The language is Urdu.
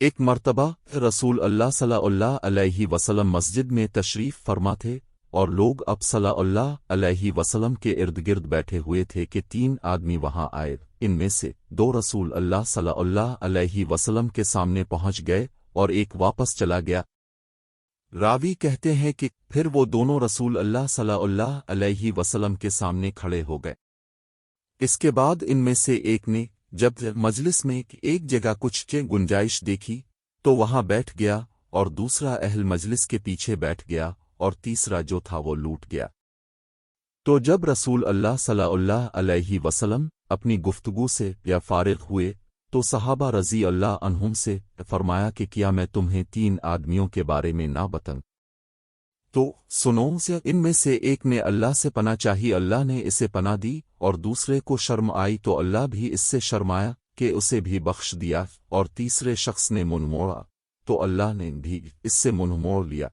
ایک مرتبہ رسول اللہ صلی اللہ علیہ وسلم مسجد میں تشریف فرما تھے اور لوگ اب صلی اللہ علیہ وسلم کے ارد گرد بیٹھے ہوئے تھے کہ 3 آدمی وہاں آئے، ان میں سے 2 رسول اللہ صلی اللہ علیہ وسلم کے سامنے پہنچ گئے اور ایک واپس چلا گیا۔ راوی کہتے ہیں کہ پھر وہ دونوں رسول اللہ صلی اللہ علیہ وسلم کے سامنے کھڑے ہو گئے۔ اس کے بعد ان میں سے ایک نے جب مجلس میں ایک جگہ کچھ کی گنجائش دیکھی تو وہاں بیٹھ گیا، اور دوسرا اہل مجلس کے پیچھے بیٹھ گیا، اور تیسرا جو تھا وہ لوٹ گیا۔ تو جب رسول اللہ صلی اللہ علیہ وسلم اپنی گفتگو سے یا فارغ ہوئے تو صحابہ رضی اللہ عنہم سے فرمایا کہ کیا میں تمہیں 3 آدمیوں کے بارے میں نہ بتاؤں؟ تو سنو سے ان میں سے ایک نے اللہ سے پناہ چاہی، اللہ نے اسے پناہ دی، اور دوسرے کو شرم آئی تو اللہ بھی اس سے شرمایا کہ اسے بھی بخش دیا، اور تیسرے شخص نے منہ موڑا تو اللہ نے بھی اس سے منہ موڑ لیا۔